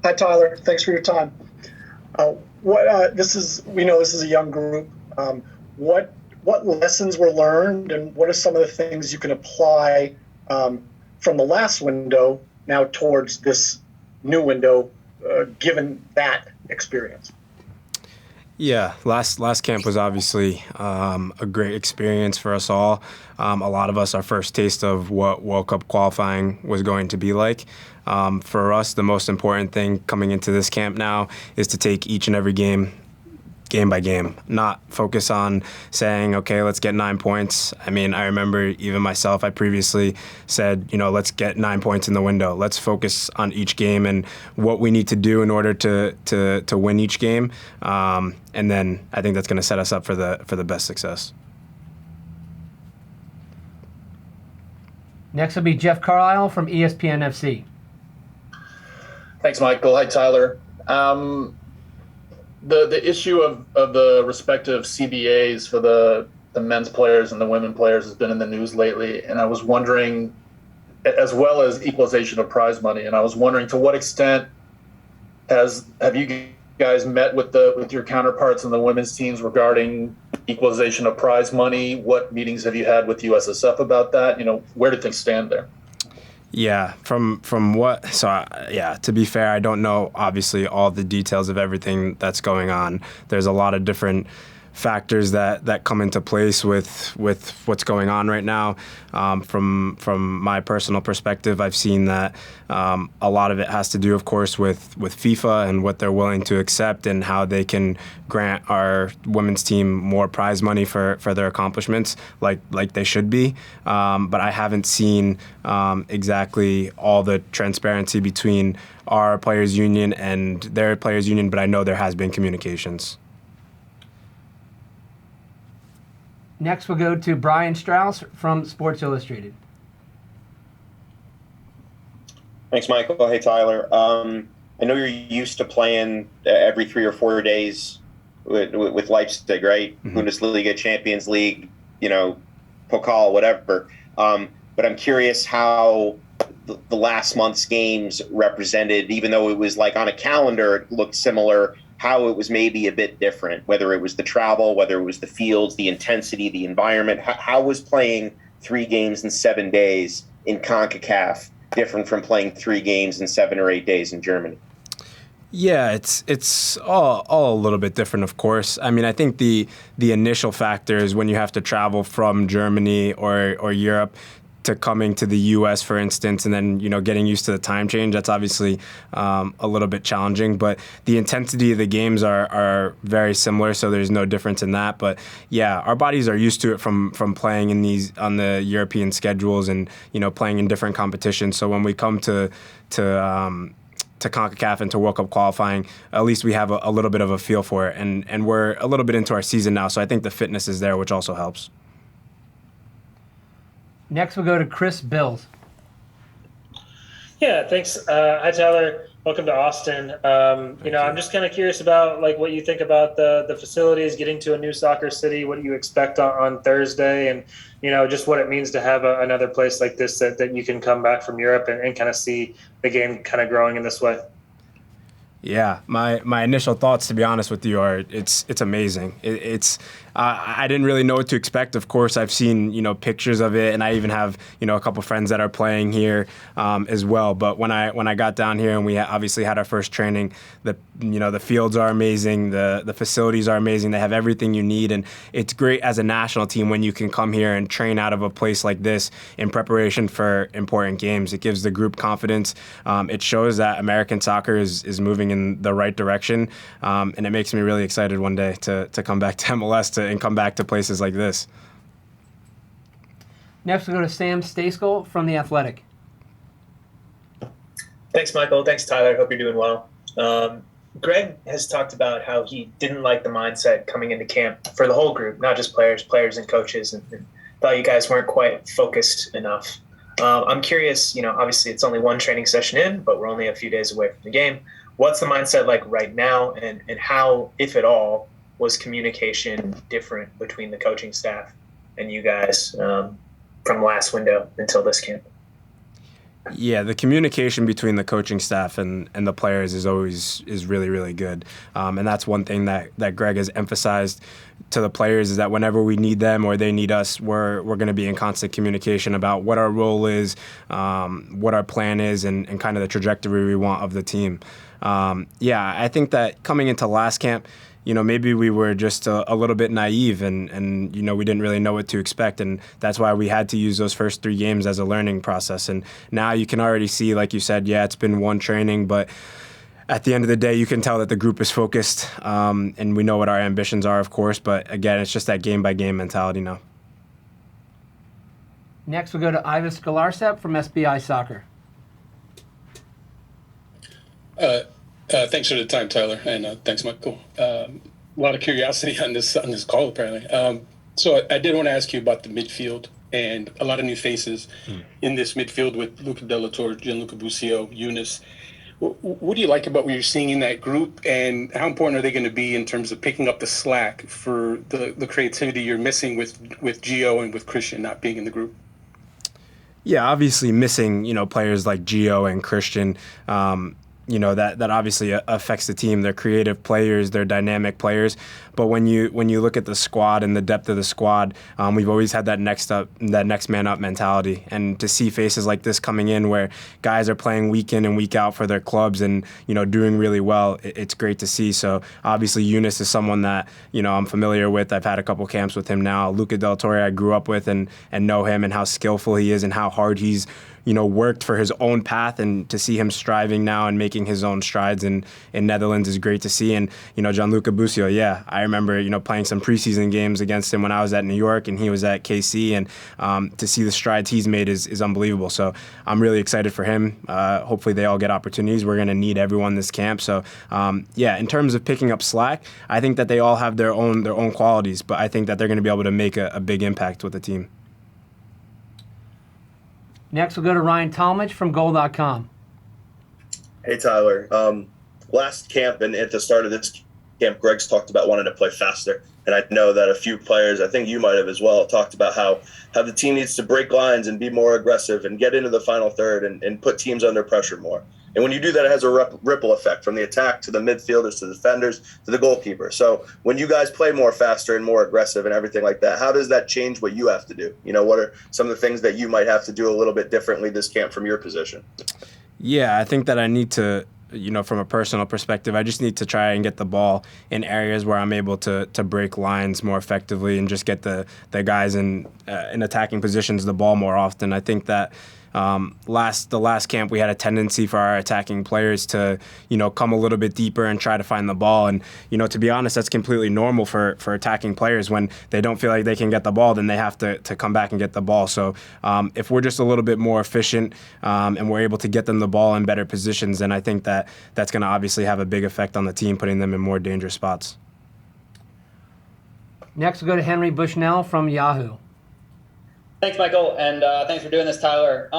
Hi, Tyler. Thanks for your time. We know this is a young group. What lessons were learned, and what are some of the things you can apply from the last window now towards this new window, given that experience? Yeah, last camp was obviously a great experience for us all. A lot of us, our first taste of what World Cup qualifying was going to be like. For us, the most important thing coming into this camp now is to take each and every game by game, not focus on saying, okay, let's get 9 points. I mean, I remember even myself, I previously said, let's get 9 points in the window. Let's focus on each game and what we need to do in order to win each game. And then I think that's going to set us up for the best success. Next will be Jeff Carlisle from ESPN FC. Thanks, Michael. Hi, Tyler. The issue of the respective CBAs for the men's players and the women players has been in the news lately, and I was wondering, as well as equalization of prize money, and I was wondering to what extent have you guys met with your counterparts in the women's teams regarding equalization of prize money? What meetings have you had with USSF about that? Where do things stand there? Yeah, to be fair, I don't know obviously all the details of everything that's going on. There's a lot of different factors that come into place with what's going on right now. From my personal perspective, I've seen that a lot of it has to do, of course, with FIFA and what they're willing to accept and how they can grant our women's team more prize money for their accomplishments, like they should be. But I haven't seen exactly all the transparency between our players' union and their players' union, but I know there has been communications. Next, we'll go to Brian Strauss from Sports Illustrated. Thanks, Michael. Hey, Tyler. I know you're used to playing every 3 or 4 days with Leipzig, right? Mm-hmm. Bundesliga, Champions League, Pokal, whatever. But I'm curious how the last month's games represented, even though it was like on a calendar, it looked similar, how it was maybe a bit different, whether it was the travel, whether it was the fields, the intensity, the environment. How was playing 3 games in 7 days in Concacaf different from playing 3 games in 7 or 8 days in Germany? Yeah, it's all a little bit different, of course. I mean, I think the initial factor is when you have to travel from Germany or Europe to coming to the U.S., for instance, and then, getting used to the time change. That's obviously a little bit challenging, but the intensity of the games are very similar, so there's no difference in that. But yeah, our bodies are used to it from playing on the European schedules and, playing in different competitions. So when we come to Concacaf and to World Cup qualifying, at least we have a little bit of a feel for it. And we're a little bit into our season now, so I think the fitness is there, which also helps. Next, we'll go to Chris Bills. Yeah, thanks. Hi, Tyler. Welcome to Austin. I'm just kind of curious about what you think about the facilities, getting to a new soccer city. What do you expect on Thursday, and just what it means to have another place like this that you can come back from Europe and kind of see the game kind of growing in this way. Yeah, my initial thoughts, to be honest with you, are it's amazing. I didn't really know what to expect. Of course, I've seen pictures of it, and I even have a couple friends that are playing here as well. But when I got down here and we obviously had our first training, the fields are amazing, the facilities are amazing. They have everything you need, and it's great as a national team when you can come here and train out of a place like this in preparation for important games. It gives the group confidence. It shows that American soccer is moving in the right direction, and it makes me really excited one day to come back to MLS and come back to places like this. Next, we'll go to Sam Stejskal from The Athletic. Thanks, Michael. Thanks, Tyler. Hope you're doing well. Greg has talked about how he didn't like the mindset coming into camp for the whole group, not just players and coaches, and thought you guys weren't quite focused enough. I'm curious, obviously it's only one training session in, but we're only a few days away from the game. What's the mindset like right now, and how, if at all, was communication different between the coaching staff and you guys from last window until this camp? Yeah, the communication between the coaching staff and the players is really, really good. And that's one thing that Greg has emphasized to the players, is that whenever we need them or they need us, we're going to be in constant communication about what our role is, what our plan is, and kind of the trajectory we want of the team. Yeah, I think that coming into last camp, maybe we were just a little bit naive and we didn't really know what to expect. And that's why we had to use those first 3 games as a learning process. And now you can already see, like you said, yeah, it's been one training, but at the end of the day, you can tell that the group is focused, and we know what our ambitions are, of course. But again, it's just that game-by-game mentality now. Next, we'll go to Ivan Skolarsep from SBI Soccer. Thanks for the time, Tyler, and thanks, Michael. A lot of curiosity on this call, apparently. So I did want to ask you about the midfield and a lot of new faces in this midfield with Luca Della Torre, Gianluca Busio, Eunice. What do you like about what you're seeing in that group, and how important are they going to be in terms of picking up the slack for the creativity you're missing with Gio and with Christian not being in the group? Yeah, obviously missing players like Gio and Christian. That obviously affects the team. They're creative players, they're dynamic players. But when you look at the squad and the depth of the squad, we've always had that next man up mentality. And to see faces like this coming in, where guys are playing week in and week out for their clubs and doing really well, it's great to see. So obviously Eunice is someone that I'm familiar with. I've had a couple camps with him now. Luca Del Torre I grew up with and know him and how skillful he is and how hard he's worked for his own path, and to see him striving now and making his own strides in Netherlands is great to see. And Gianluca Busio, yeah, I remember playing some preseason games against him when I was at New York and he was at KC, and to see the strides he's made is unbelievable. So I'm really excited for him. Hopefully they all get opportunities. We're going to need everyone this camp. So yeah, in terms of picking up slack, I think that they all have their own qualities, but I think that they're going to be able to make a big impact with the team. Next, we'll go to Ryan Talmadge from Goal.com. Hey, Tyler. Last camp and at the start of this camp, Greg's talked about wanting to play faster. And I know that a few players, I think you might have as well, talked about how the team needs to break lines and be more aggressive and get into the final third and put teams under pressure more. And when you do that, it has a ripple effect from the attack to the midfielders to the defenders to the goalkeeper. So when you guys play more faster and more aggressive and everything like that, how does that change what you have to do? What are some of the things that you might have to do a little bit differently this camp from your position? Yeah, I think that I need to, from a personal perspective, I just need to try and get the ball in areas where I'm able to break lines more effectively and just get the guys in attacking positions the ball more often. I think that the last camp we had a tendency for our attacking players to come a little bit deeper and try to find the ball, and to be honest, that's completely normal for attacking players. When they don't feel like they can get the ball, then they have to come back and get the ball. So if we're just a little bit more efficient and we're able to get them the ball in better positions, then I think that's going to obviously have a big effect on the team, putting them in more dangerous spots. Next, we'll go to Henry Bushnell from Yahoo. Thanks, Michael, and thanks for doing this, Tyler.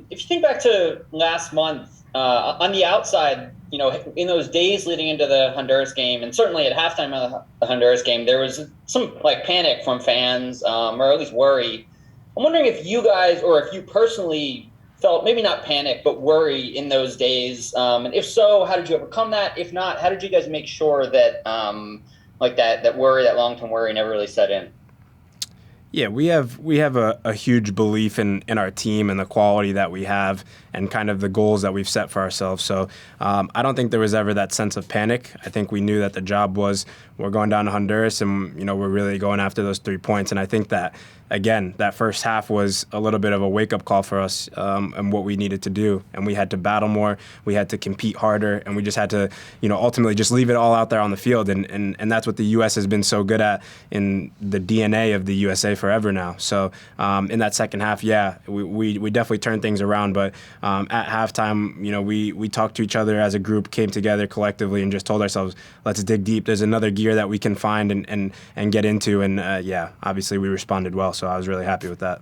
If you think back to last month, on the outside, in those days leading into the Honduras game, and certainly at halftime of the Honduras game, there was some panic from fans, or at least worry. I'm wondering if you guys, or if you personally, felt maybe not panic, but worry in those days, and if so, how did you overcome that? If not, how did you guys make sure that that worry, that long-term worry, never really set in? Yeah, we have a huge belief in our team and the quality that we have and kind of the goals that we've set for ourselves. So I don't think there was ever that sense of panic. I think we knew that the job was we're going down to Honduras and we're really going after those 3 points. And I think that, again, that first half was a little bit of a wake-up call for us and what we needed to do. And we had to battle more, we had to compete harder, and we just had to ultimately just leave it all out there on the field. And that's what the U.S. has been so good at in the DNA of the USA forever now. So in that second half, yeah, we definitely turned things around. But at halftime, we talked to each other as a group, came together collectively, and just told ourselves, let's dig deep. There's another gear that we can find and get into. And yeah, obviously we responded well. So I was really happy with that.